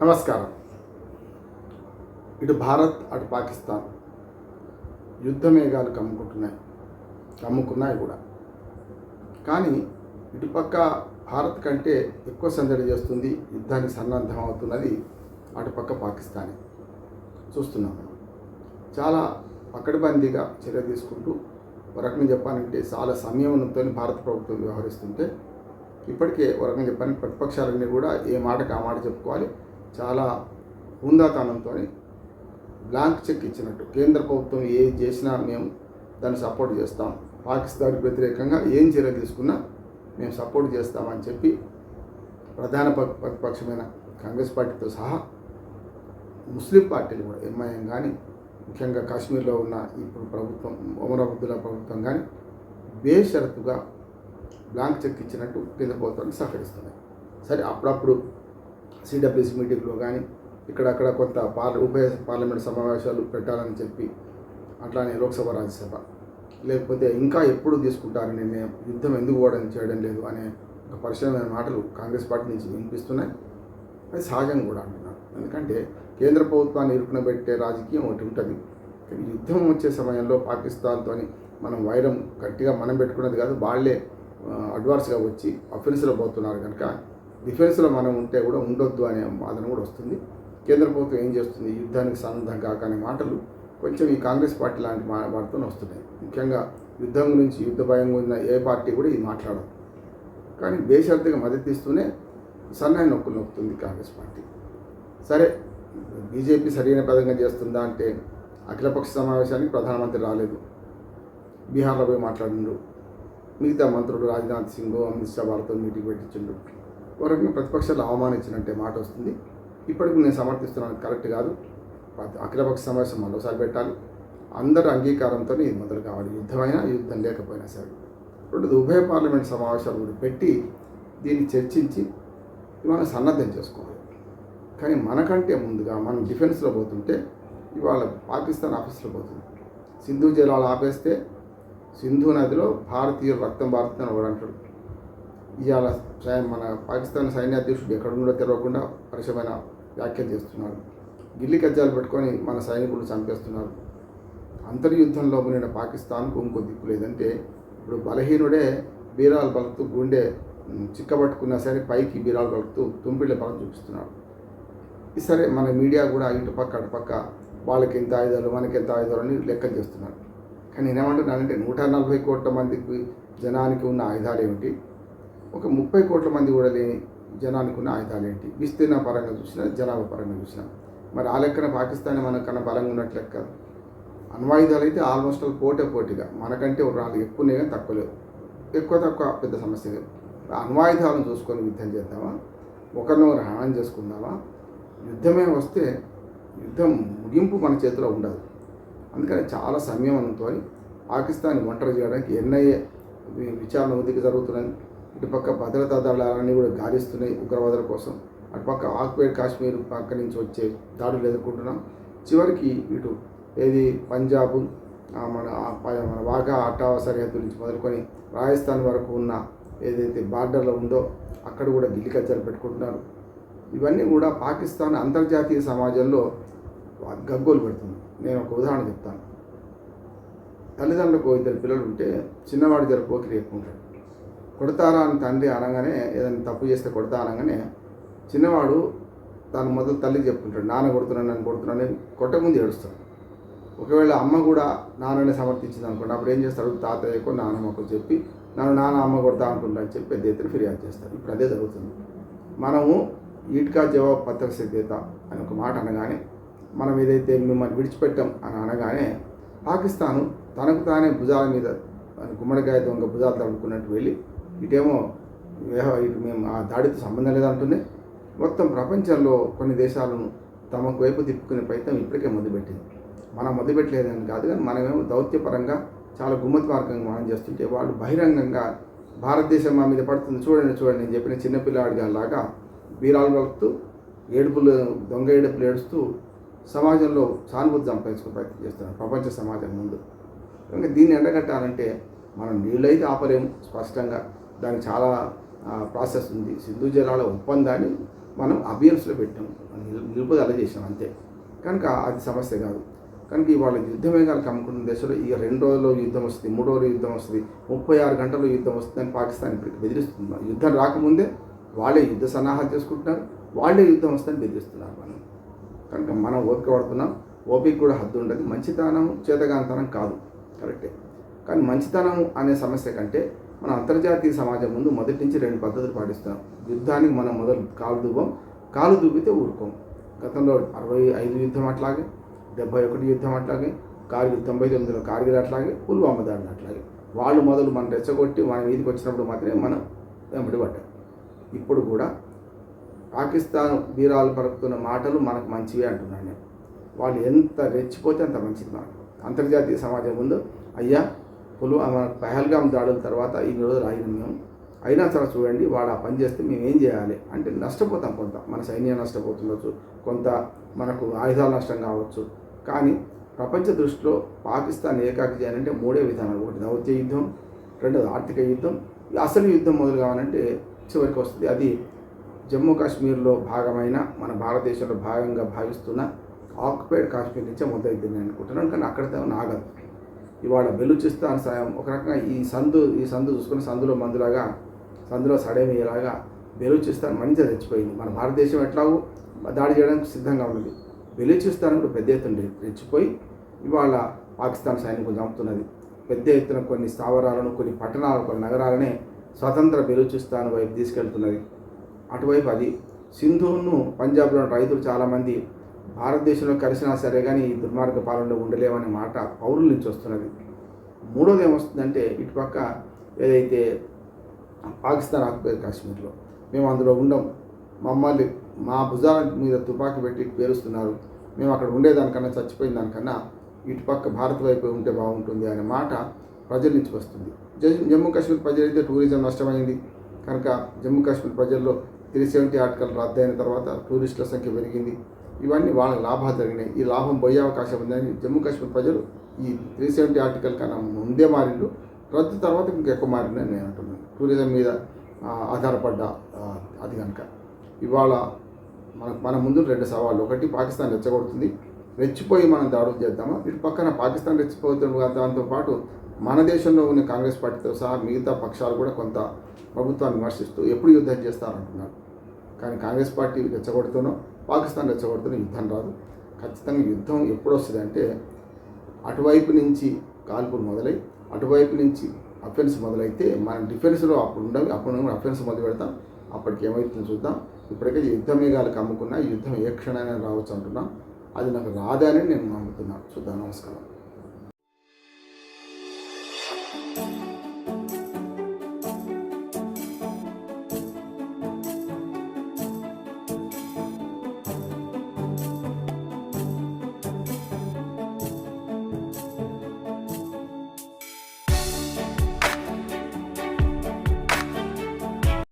నమస్కారం. ఇటు భారత్ అటు పాకిస్తాన్ యుద్ధ మేఘాలు కమ్ముకున్నాయి కూడా. కానీ ఇటుపక్క భారత్ కంటే ఎక్కువ సందడి చేస్తుంది, యుద్ధానికి సన్నద్ధం అవుతున్నది అటుపక్క పాకిస్తానే. చూస్తున్నాం మనం చాలా పకడ్బందీగా చర్య తీసుకుంటూ, ఒక రకంగా చెప్పాలంటే చాలా సంయమనంతో భారత ప్రభుత్వం వ్యవహరిస్తుంటే, ఇప్పటికే ఒక రకంగా చెప్పాలంటే ప్రతిపక్షాలన్నీ కూడా ఏ మాటకు ఆ మాట చెప్పుకోవాలి, చాలా హుందాతనంతో బ్లాంక్ చెక్ ఇచ్చినట్టు కేంద్ర ప్రభుత్వం ఏది చేసినా మేము దాన్ని సపోర్ట్ చేస్తాం, పాకిస్తాన్కి వ్యతిరేకంగా ఏం చర్యలు తీసుకున్నా మేము సపోర్ట్ చేస్తామని చెప్పి ప్రధాన ప్రతిపక్షమైన కాంగ్రెస్ పార్టీతో సహా ముస్లిం పార్టీలు కూడా ఎంఐఎం కానీ, ముఖ్యంగా కాశ్మీర్లో ఉన్న ఇప్పుడు ప్రభుత్వం ఒమర్ అబ్దుల్లా ప్రభుత్వం కానీ బేషరతుగా బ్లాంక్ చెక్ ఇచ్చినట్టు కేంద్ర ప్రభుత్వానికి సహకరిస్తున్నాయి. సరే, అప్పుడప్పుడు సిడబ్ల్యూసీ మీటింగ్లో కానీ ఇక్కడక్కడ కొంత ఉభయ పార్లమెంట్ సమావేశాలు పెట్టాలని చెప్పి, అట్లానే లోక్సభ రాజ్యసభ, లేకపోతే ఇంకా ఎప్పుడు తీసుకుంటారని నిర్ణయం, యుద్ధం ఎందుకు చేయడం లేదు అనే ఒక పరిశీలన మాటలు కాంగ్రెస్ పార్టీ నుంచి వినిపిస్తున్నాయి. అది సహజం కూడా అంటున్నారు. ఎందుకంటే కేంద్ర ప్రభుత్వాన్ని ఇరుకున పెట్టే రాజకీయం ఒకటి ఉంటుంది. యుద్ధం వచ్చే సమయంలో పాకిస్తాన్తో మనం వైరం గట్టిగా మనం పెట్టుకున్నది కాదు, వాళ్ళే అడ్వాన్స్గా వచ్చి అఫెన్స్లో పోతున్నారు కనుక డిఫెన్స్లో మనం ఉంటే కూడా ఉండొద్దు అనే వాదన కూడా వస్తుంది. కేంద్ర ప్రభుత్వం ఏం చేస్తుంది, యుద్ధానికి సన్నద్ధం కాక అనే మాటలు కొంచెం ఈ కాంగ్రెస్ పార్టీ లాంటి వాటితో వస్తున్నాయి. ముఖ్యంగా యుద్ధం గురించి, యుద్ధ భయం ఉన్న ఏ పార్టీ కూడా ఇది మాట్లాడదు. కానీ బేషరతుగా మద్దతు ఇస్తూనే సన్నాయి నొక్కుతుంది కాంగ్రెస్ పార్టీ. సరే, బీజేపీ సరైన పదంగా చేస్తుందా అంటే, అఖిలపక్ష సమావేశానికి ప్రధానమంత్రి రాలేదు, బీహార్లో పోయి మాట్లాడిండు. మిగతా మంత్రులు రాజ్నాథ్ సింగ్, అమిత్ షా వాళ్ళతో మీటింగ్ పెట్టించిండు. ఒక రకంగా ప్రతిపక్షాలు అవమానించినట్టే మాట వస్తుంది. ఇప్పటికి నేను సమర్థిస్తున్నాను, కరెక్ట్ కాదు. అఖిలపక్ష సమావేశం మరోసారి పెట్టాలి, అందరూ అంగీకారంతో ఇది మొదలు కావాలి, యుద్ధమైనా యుద్ధం లేకపోయినా సరే. రెండోది, ఉభయ పార్లమెంట్ సమావేశాలు కూడా పెట్టి దీన్ని చర్చించి మనం సన్నద్ధం చేసుకోవాలి. కానీ మనకంటే ముందుగా మనం డిఫెన్స్లో పోతుంటే ఇవాళ పాకిస్తాన్ ఆఫీస్లో పోతుంది. సింధు జలాలు ఆపేస్తే సింధు నదిలో భారతీయుల రక్తం భారతీయ ఒకడు అంటాడు. ఇవాళ మన పాకిస్తాన్ సైన్యాధ్యక్షుడు ఎక్కడుండో తెలియకుండా పరుషమైన వ్యాఖ్యలు చేస్తున్నారు. గిల్లి కజ్జాలు పెట్టుకొని మన సైనికులు చంపేస్తున్నారు. అంతర్యుద్ధంలో మునిన పాకిస్తాన్కు ఇంకో దిక్కు లేదంటే, ఇప్పుడు బలహీనుడే బీరాలు పలుకుతూ గుండె చిక్కబట్టుకున్నా సరే పైకి బీరాలు పలుకుతూ తుంపిళ్ళ బలం చూపిస్తున్నాడు. సరే, మన మీడియా కూడా ఇటుపక్క అటుపక్క వాళ్ళకి ఎంత ఆయుధాలు మనకి ఎంత ఆయుధాలు అని లెక్కలు చేస్తున్నారు. కానీ నేనేమంటున్నానంటే, 140 కోట్ల మందికి జనానికి ఉన్న ఆయుధాలు ఏమిటి, ఒక 30 కోట్ల మంది కూడా లేని జనానికి ఉన్న ఆయుధాలు ఏంటి, విస్తీర్ణ పరంగా చూసినా జనాభా పరంగా చూసినా. మరి ఆ లెక్కన పాకిస్తాన్ మనకన్నా బలంగా ఉన్నట్లు లెక్క. అణ్వాయుధాలు అయితే ఆల్మోస్ట్ పోటీగా మనకంటే ఒక 4 ఎక్కువ ఉన్నాయి కానీ తక్కువ లేవు. తక్కువ పెద్ద సమస్య లేదు. అణ్వాయుధాలను చూసుకొని యుద్ధం చేద్దామా, ఒకరినొకరు హనం చేసుకుందామా? యుద్ధమే వస్తే యుద్ధం ముగింపు మన చేతిలో ఉండదు. అందుకని చాలా సంయమనంతో పాకిస్తాన్ ఒంటరి చేయడానికి ఎన్ఐఏ విచారణ ఉద్దికి జరుగుతున్నాయి. ఇటుపక్క భద్రతా దళాలన్నీ కూడా గాలిస్తున్నాయి ఉగ్రవాదుల కోసం. అటుపక్క ఆక్యుపైడ్ కాశ్మీర్ పక్క నుంచి వచ్చే దాడులు ఎదుర్కొంటున్నాం. చివరికి ఇటు ఏది పంజాబ్, మన వాఘా అటావా సరిహద్దు నుంచి మొదలుకొని రాజస్థాన్ వరకు ఉన్న ఏదైతే బార్డర్లో ఉందో అక్కడ కూడా గిల్లి కజ్జాలు పెట్టుకుంటున్నారు. ఇవన్నీ కూడా పాకిస్తాన్ అంతర్జాతీయ సమాజంలో గగ్గోలు పెడుతుంది. నేను ఒక ఉదాహరణ చెప్తాను. తల్లిదండ్రులకు 2 పిల్లలు ఉంటే చిన్నవాడు జర పోకిరి ఎక్కువ ఉంటాడు. కొడతారా అని తండ్రి అనగానే, ఏదైనా తప్పు చేస్తే కొడతా అనగానే చిన్నవాడు తాను మొదలు తల్లికి చెప్పుకుంటాడు, నాన్న కొడుతున్నాను నన్ను కొడుతున్నాను, కొట్టకముందు ఏడుస్తాడు. ఒకవేళ అమ్మ కూడా నాన్నని సమర్థించింది అనుకోండి, అప్పుడు ఏం చేస్తాడు, తాతయ్యకో నాన్నమ్మకో చెప్పి నాన్న అమ్మ కొడతా అనుకుంటా అని చెప్పి పెద్ద ఎత్తున ఫిర్యాదు చేస్తారు. ఇప్పుడు అదే జరుగుతుంది. మనము ఈట్కా జవాబు పత్ర సిద్ధేత అని ఒక మాట అనగానే, మనం ఏదైతే మిమ్మల్ని విడిచిపెట్టాం అని అనగానే పాకిస్తాను తనకు తానే భుజాల మీద గుమ్మడికాయ దొంగ భుజాలు తడుపుకున్నట్టు వెళ్ళి ఇటేమో ఇటు మేము ఆ దాడితో సంబంధం లేదంటుంది. మొత్తం ప్రపంచంలో కొన్ని దేశాలను తమకు వైపు తిప్పుకునే ప్రయత్నం ఇప్పటికే మొదలుపెట్టింది. మనం మొదలుపెట్టలేదని కాదు, కానీ మనమేమో దౌత్యపరంగా చాలా గుమ్మతి మార్గంగా మనం చేస్తుంటే వాళ్ళు బహిరంగంగా భారతదేశం మా మీద పడుతుంది చూడండి నేను చెప్పిన చిన్నపిల్లాడిలాగా బీరాలు కలుపుతూ దొంగ ఏడుపులు ఏడుస్తూ సమాజంలో సానుభూతి సంపాదించుకునే ప్రయత్నం చేస్తున్నారు ప్రపంచ సమాజం ముందు. కనుక దీన్ని ఎండగట్టాలంటే మనం నీళ్ళైతే ఆపలేము స్పష్టంగా, దానికి చాలా ప్రాసెస్ ఉంది. సింధు జలాల ఒప్పందాన్ని మనం అబియన్స్లో పెట్టాం, నిలుపుదల చేసాం అంతే. కనుక అది సమస్య కాదు. కనుక ఇవాళ యుద్ధ మేఘాలు కమ్ముకున్న దేశంలో ఇక 2 రోజుల్లో యుద్ధం వస్తుంది, 3 రోజులు యుద్ధం వస్తుంది, 36 గంటల్లో యుద్ధం వస్తుందని పాకిస్తాన్ ఇప్పటికి బెదిరిస్తుంది. యుద్ధం రాకముందే వాళ్ళే యుద్ధ సన్నాహాలు చేసుకుంటున్నారు, వాళ్ళే యుద్ధం వస్తుందని బెదిరిస్తున్నారు మనం. కనుక మనం ఓపిక పడుతున్నాం. ఓపిక కూడా హద్దు ఉండదు. మంచితనం చేతగాంతనం కాదు, కరెక్టే. కానీ మంచితనం అనే సమస్య కంటే మన అంతర్జాతీయ సమాజం ముందు మొదటి నుంచి 2 పద్ధతులు పాటిస్తున్నాం. యుద్ధానికి మనం మొదలు కాలు దూపితే ఊరుకోం. గతంలో 65 యుద్ధం అట్లాగే, 71 యుద్ధం అట్లాగే, కార్గిల్ 99లో కార్గిల్ అట్లాగే, పుల్వామా దాడిని అట్లాగే. వాళ్ళు మొదలు మనం రెచ్చగొట్టి మన మీదకి వచ్చినప్పుడు మాత్రమే మనం వెంబడి పడ్డాం. ఇప్పుడు కూడా పాకిస్తాన్ వీరాలు పలుకుతున్న మాటలు మనకు మంచివే అంటున్నాను నేను. వాళ్ళు ఎంత రెచ్చిపోతే అంత మంచిది మనకు. అంతర్జాతీయ సమాజం ముందు అయ్యా పుల్వామా పహల్గామ్ దాడుల తర్వాత ఇన్ని రోజులు ఆగిన మేము, అయినా సరే చూడండి వాడు ఆ పని చేస్తే మేము ఏం చేయాలి అంటే నష్టపోతాం. కొంత మన సైన్యం నష్టపోతుండొచ్చు, కొంత మనకు ఆయుధాల నష్టం కావచ్చు. కానీ ప్రపంచ దృష్టిలో పాకిస్తాన్ ఏకాకి చేయాలంటే 3 విధానాలు. ఒకటి దౌత్య యుద్ధం, రెండోది ఆర్థిక యుద్ధం, అసలు యుద్ధం మొదలు కావాలంటే చివరికి వస్తుంది. అది జమ్మూ కాశ్మీర్లో భాగమైన మన భారతదేశంలో భాగంగా భావిస్తున్న ఆక్యుపైడ్ కాశ్మీర్ నుంచే మొదలైంది నేను అనుకుంటున్నాను. కానీ అక్కడితో ఆగదు. ఇవాళ బెలూచిస్తాన్ సాయం ఒక రకంగా ఈ సందు చూసుకుని సందులో సడేమయ్యేలాగా బెలూచిస్తాన్ మంచిగా తెచ్చిపోయింది. మన భారతదేశం ఎట్లాగో దాడి చేయడానికి సిద్ధంగా ఉన్నది. బెలూచిస్తాన్ కూడా పెద్ద ఎత్తున రెచ్చిపోయి ఇవాళ పాకిస్తాన్ సైనికులు చంపుతున్నది. పెద్ద ఎత్తున కొన్ని స్థావరాలను, కొన్ని పట్టణాలు, కొన్ని నగరాలనే స్వతంత్ర బెలూచిస్తాన్ వైపు తీసుకెళ్తున్నది. అటువైపు అది సింధూను పంజాబ్లోని రైతులు చాలామంది భారతదేశంలో కలిసినా సరే కానీ ఈ దుర్మార్గ పాలనలో ఉండలేమనే మాట పౌరుల నుంచి వస్తున్నది. మూడోది ఏమొస్తుందంటే ఇటుపక్క ఏదైతే పాకిస్తాన్ ఆక్యుపైడ్ కాశ్మీర్లో మేము అందులో ఉండం, మమ్మల్ని మా భుజాల మీద తుపాకీ పెట్టి పేరుస్తున్నారు, మేము అక్కడ ఉండేదానికన్నా చచ్చిపోయిన దానికన్నా ఇటుపక్క భారత్ వైపు ఉంటే బాగుంటుంది అనే మాట ప్రజల నుంచి వస్తుంది. జమ్మూ కాశ్మీర్ ప్రజలైతే టూరిజం నష్టమైంది కనుక జమ్మూ కాశ్మీర్ ప్రజల్లో 370 ఆర్టికల్ రద్దయిన తర్వాత టూరిస్టుల సంఖ్య పెరిగింది. ఇవన్నీ వాళ్ళకి లాభాలు జరిగినాయి. ఈ లాభం పోయే అవకాశం ఉందని జమ్మూ కాశ్మీర్ ప్రజలు ఈ 370 ఆర్టికల్ కన్నా ముందే మారిండు, రద్దు తర్వాత ఇంకెక్కువ మారిందని నేను అంటున్నాను. టూరిజం మీద ఆధారపడ్డ అది కనుక ఇవాళ మన ముందు 2 సవాళ్ళు. ఒకటి పాకిస్తాన్ రెచ్చగొడుతుంది, రెచ్చిపోయి మనం దాడులు చేద్దామా? ఇటు పక్కన పాకిస్తాన్ రెచ్చిపోతుంది, దాంతోపాటు మన దేశంలో ఉన్న కాంగ్రెస్ పార్టీతో సహా మిగతా పక్షాలు కూడా కొంత ప్రభుత్వాన్ని విమర్శిస్తూ ఎప్పుడు యుద్ధం చేస్తారంటున్నారు. కానీ కాంగ్రెస్ పార్టీ రెచ్చగొడుతూనో పాకిస్తాన్ రెచ్చగొడుతూనో యుద్ధం రాదు. ఖచ్చితంగా యుద్ధం ఎప్పుడు వస్తుంది అంటే అటువైపు నుంచి కాల్పులు మొదలై అటువైపు నుంచి అఫెన్స్ మొదలైతే మన డిఫెన్స్లో అప్పుడు ఉండాలి. అప్పుడు అఫెన్స్ మొదలు పెడతాం. అప్పటికి ఏమవుతుందో చూద్దాం. ఇప్పటికే యుద్ధ మేఘాలు కమ్ముకున్నా యుద్ధం ఏ క్షణాన్ని రావచ్చు అంటున్నాం. అది నాకు రాదని నేను నమ్ముతున్నాను. చూద్దాం. నమస్కారం.